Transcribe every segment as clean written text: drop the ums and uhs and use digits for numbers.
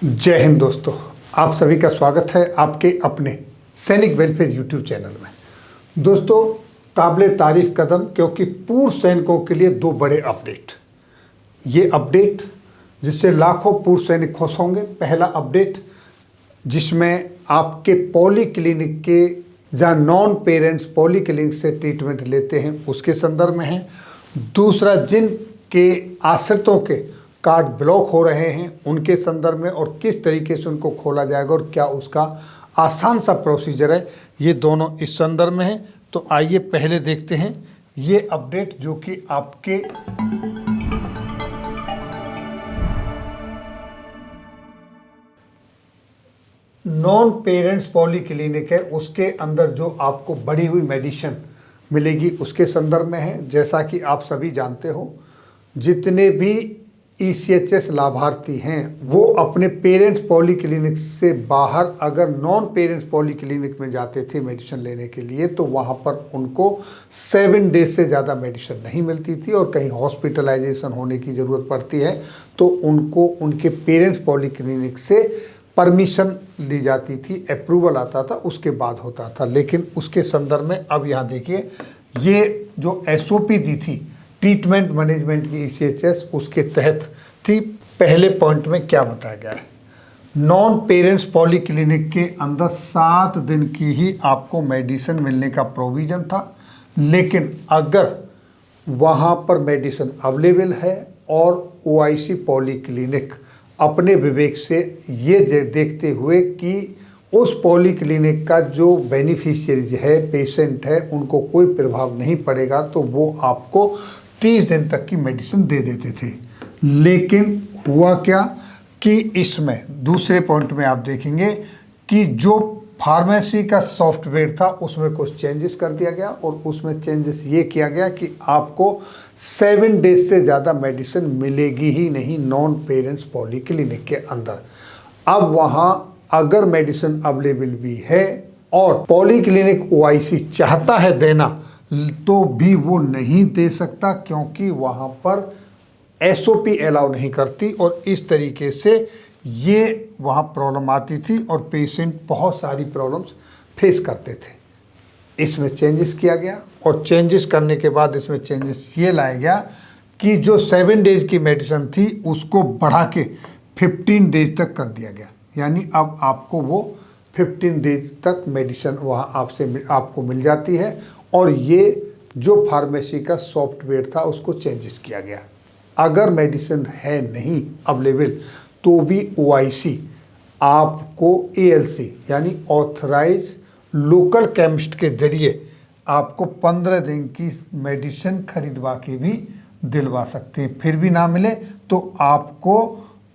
जय हिंद दोस्तों, आप सभी का स्वागत है आपके अपने सैनिक वेलफेयर यूट्यूब चैनल में। दोस्तों, काबिले तारीफ कदम, क्योंकि पूर्व सैनिकों के लिए दो बड़े अपडेट। ये अपडेट जिससे लाखों पूर्व सैनिक खुश होंगे। पहला अपडेट जिसमें आपके पॉली क्लिनिक के जहाँ नॉन पेरेंट्स पॉली क्लिनिक से ट्रीटमेंट लेते हैं उसके संदर्भ में है। दूसरा, जिन के आश्रितों के कार्ड ब्लॉक हो रहे हैं उनके संदर्भ में और किस तरीके से उनको खोला जाएगा और क्या उसका आसान सा प्रोसीजर है, ये दोनों इस संदर्भ में है। तो आइए पहले देखते हैं ये अपडेट जो कि आपके नॉन पेरेंट्स पॉली क्लिनिक है उसके अंदर जो आपको बढ़ी हुई मेडिसिन मिलेगी उसके संदर्भ में है। जैसा कि आप सभी जानते हो, जितने भी ECHS लाभार्थी हैं वो अपने पेरेंट्स पॉली क्लिनिक से बाहर अगर नॉन पेरेंट्स पॉली क्लिनिक में जाते थे मेडिसिन लेने के लिए तो वहाँ पर उनको 7 डेज से ज़्यादा मेडिसिन नहीं मिलती थी और कहीं हॉस्पिटलाइजेशन होने की ज़रूरत पड़ती है तो उनको उनके पेरेंट्स पॉली क्लिनिक से परमिशन ली जाती थी, अप्रूवल आता था, उसके बाद होता था। लेकिन उसके संदर्भ में अब यहाँ देखिए, ये जो SOP दी थी ट्रीटमेंट मैनेजमेंट की ECHS, उसके तहत थी। पहले पॉइंट में क्या बताया गया है, नॉन पेरेंट्स पॉली क्लिनिक के अंदर 7 दिन की ही आपको मेडिसिन मिलने का प्रोविज़न था। लेकिन अगर वहाँ पर मेडिसिन अवेलेबल है और OIC पॉली क्लिनिक अपने विवेक से ये देखते हुए कि उस पॉली क्लिनिक का जो बेनिफिशियरीज है, पेशेंट है, उनको कोई प्रभाव नहीं पड़ेगा तो वो आपको 30 दिन तक की मेडिसिन दे देते थे। लेकिन हुआ क्या कि इसमें दूसरे पॉइंट में आप देखेंगे कि जो फार्मेसी का सॉफ्टवेयर था उसमें कुछ चेंजेस कर दिया गया और उसमें चेंजेस ये किया गया कि आपको 7 डेज से ज़्यादा मेडिसिन मिलेगी ही नहीं नॉन पेरेंट्स पॉली क्लिनिक के अंदर। अब वहाँ अगर मेडिसिन अवेलेबल भी है और पॉली क्लिनिक OIC चाहता है देना तो भी वो नहीं दे सकता, क्योंकि वहाँ पर SOP अलाउ नहीं करती और इस तरीके से ये वहाँ प्रॉब्लम आती थी और पेशेंट बहुत सारी प्रॉब्लम्स फेस करते थे। इसमें चेंजेस किया गया और चेंजेस करने के बाद इसमें चेंजेस ये लाया गया कि जो 7 डेज की मेडिसिन थी उसको बढ़ा के 15 डेज तक कर दिया गया। यानी अब आपको वो 15 डेज तक मेडिसिन वहाँ आपको मिल जाती है और ये जो फार्मेसी का सॉफ्टवेयर था उसको चेंजेस किया गया। अगर मेडिसिन है नहीं अवेलेबल तो भी OIC आपको ALC यानी ऑथराइज लोकल केमिस्ट के जरिए आपको 15 दिन की मेडिसिन खरीदवा के भी दिलवा सकते हैं। फिर भी ना मिले तो आपको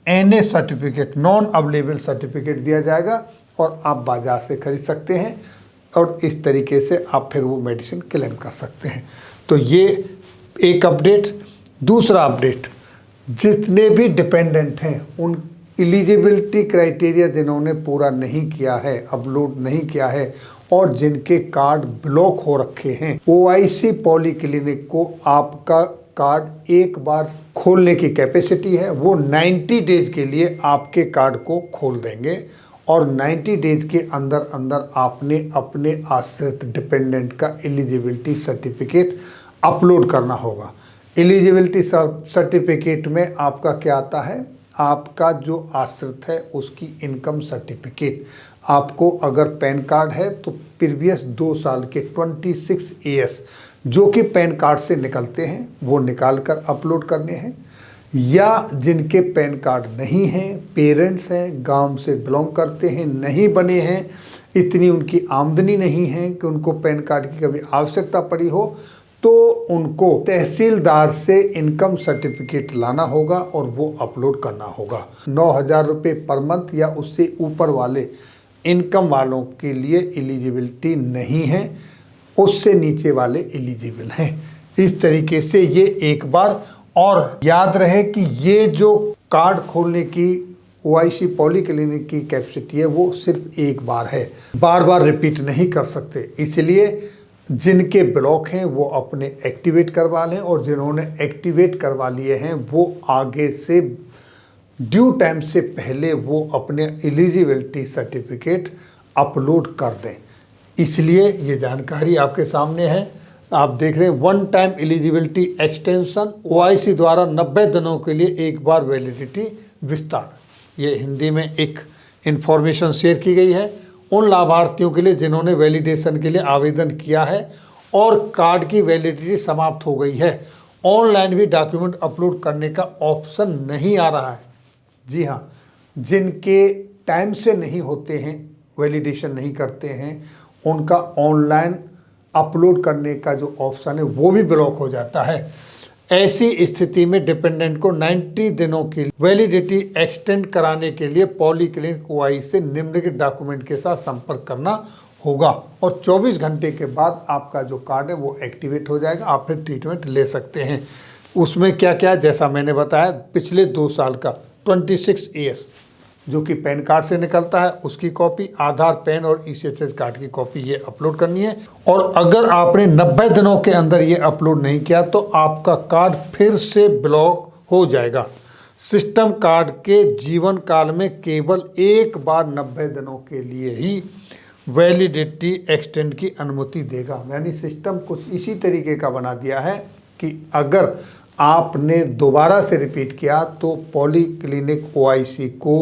NA certificate, non available certificate दिया जाएगा और आप बाज़ार से खरीद सकते हैं और इस तरीके से आप फिर वो मेडिसिन क्लेम कर सकते हैं। तो ये एक अपडेट। दूसरा अपडेट, जितने भी डिपेंडेंट हैं उन एलिजिबिलिटी क्राइटेरिया जिन्होंने पूरा नहीं किया है, अपलोड नहीं किया है और जिनके कार्ड ब्लॉक हो रखे हैं, OIC पॉली क्लिनिक को आपका कार्ड एक बार खोलने की कैपेसिटी है। वो 90 डेज के लिए आपके कार्ड को खोल देंगे और 90 डेज के अंदर अंदर आपने अपने आश्रित डिपेंडेंट का एलिजिबिलिटी सर्टिफिकेट अपलोड करना होगा। एलिजिबिलिटी सर्टिफिकेट में आपका क्या आता है, आपका जो आश्रित है उसकी इनकम सर्टिफिकेट, आपको अगर पैन कार्ड है तो प्रीवियस 2 साल के 26 AS जो कि पैन कार्ड से निकलते हैं वो निकाल कर अपलोड करने हैं, या जिनके पैन कार्ड नहीं हैं, पेरेंट्स हैं, गांव से बिलोंग करते हैं, नहीं बने हैं, इतनी उनकी आमदनी नहीं है कि उनको पैन कार्ड की कभी आवश्यकता पड़ी हो, तो उनको तहसीलदार से इनकम सर्टिफिकेट लाना होगा और वो अपलोड करना होगा। 9,000 रुपये पर मंथ या उससे ऊपर वाले इनकम वालों के लिए एलिजिबिलिटी नहीं है, उससे नीचे वाले एलिजिबल हैं। इस तरीके से ये एक बार, और याद रहे कि ये जो कार्ड खोलने की OIC पॉली क्लिनिक की कैपेसिटी है वो सिर्फ एक बार है, बार बार रिपीट नहीं कर सकते। इसलिए जिनके ब्लॉक हैं वो अपने एक्टिवेट करवा लें और जिन्होंने एक्टिवेट करवा लिए हैं वो आगे से ड्यू टाइम से पहले वो अपने एलिजिबिलिटी सर्टिफिकेट अपलोड कर दें। इसलिए ये जानकारी आपके सामने है। आप देख रहे हैं one time eligibility extension, OIC द्वारा 90 दिनों के लिए एक बार वैलिडिटी विस्तार। ये हिंदी में एक इन्फॉर्मेशन शेयर की गई है उन लाभार्थियों के लिए जिन्होंने वैलिडेशन के लिए आवेदन किया है और कार्ड की वैलिडिटी समाप्त हो गई है। ऑनलाइन भी डॉक्यूमेंट अपलोड करने का ऑप्शन नहीं आ रहा है। जी हाँ, जिनके टाइम से नहीं होते हैं, वैलिडेशन नहीं करते हैं, उनका ऑनलाइन अपलोड करने का जो ऑप्शन है वो भी ब्लॉक हो जाता है। ऐसी स्थिति में डिपेंडेंट को 90 दिनों की वैलिडिटी एक्सटेंड कराने के लिए पॉलीक्लिनिक ओआईसी से निम्नलिखित डॉक्यूमेंट के साथ संपर्क करना होगा और 24 घंटे के बाद आपका जो कार्ड है वो एक्टिवेट हो जाएगा। आप फिर ट्रीटमेंट ले सकते हैं। उसमें क्या क्या, जैसा मैंने बताया, पिछले 2 साल का 26 ईएस जो कि पैन कार्ड से निकलता है उसकी कॉपी, आधार, पैन और ईसीएचएस कार्ड की कॉपी ये अपलोड करनी है। और अगर आपने 90 दिनों के अंदर ये अपलोड नहीं किया तो आपका कार्ड फिर से ब्लॉक हो जाएगा। सिस्टम कार्ड के जीवन काल में केवल एक बार 90 दिनों के लिए ही वैलिडिटी एक्सटेंड की अनुमति देगा। यानी सिस्टम कुछ इसी तरीके का बना दिया है कि अगर आपने दोबारा से रिपीट किया तो पॉलीक्लिनिक ओआईसी को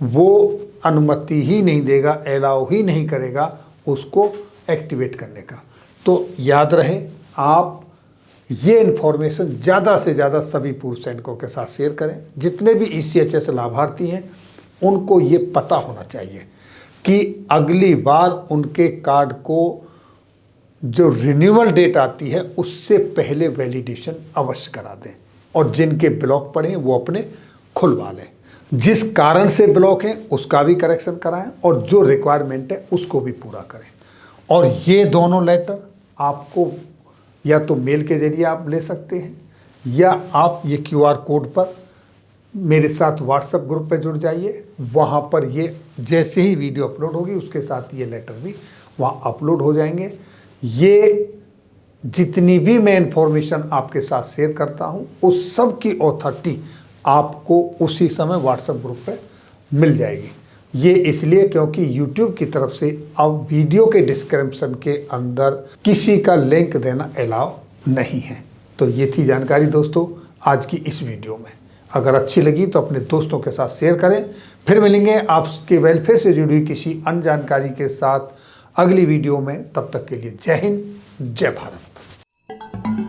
वो अनुमति ही नहीं देगा, अलाउ ही नहीं करेगा उसको एक्टिवेट करने का। तो याद रहे, आप ये इन्फॉर्मेशन ज़्यादा से ज़्यादा सभी पूर्व सैनिकों के साथ शेयर करें। जितने भी ईसीएचएस लाभार्थी हैं उनको ये पता होना चाहिए कि अगली बार उनके कार्ड को जो रिन्यूअल डेट आती है उससे पहले वैलिडेशन अवश्य करा दें और जिनके ब्लॉक पड़े हैं वो अपने खुलवा लें। जिस कारण से ब्लॉक है उसका भी करेक्शन कराएं और जो रिक्वायरमेंट है उसको भी पूरा करें। और ये दोनों लेटर आपको या तो मेल के जरिए आप ले सकते हैं या आप ये क्यूआर कोड पर मेरे साथ व्हाट्सएप ग्रुप पे जुड़ जाइए। वहाँ पर ये जैसे ही वीडियो अपलोड होगी उसके साथ ये लेटर भी वहाँ अपलोड हो जाएंगे। ये जितनी भी मैं इन्फॉर्मेशन आपके साथ शेयर करता हूँ उस सब की ऑथोरिटी आपको उसी समय व्हाट्सएप ग्रुप पे मिल जाएगी। ये इसलिए क्योंकि YouTube की तरफ से अब वीडियो के डिस्क्रिप्शन के अंदर किसी का लिंक देना अलाउ नहीं है। तो ये थी जानकारी दोस्तों आज की इस वीडियो में। अगर अच्छी लगी तो अपने दोस्तों के साथ शेयर करें। फिर मिलेंगे आपके वेलफेयर से जुड़ी हुई किसी अन्य जानकारी के साथ अगली वीडियो में। तब तक के लिए जय हिंद, जय भारत।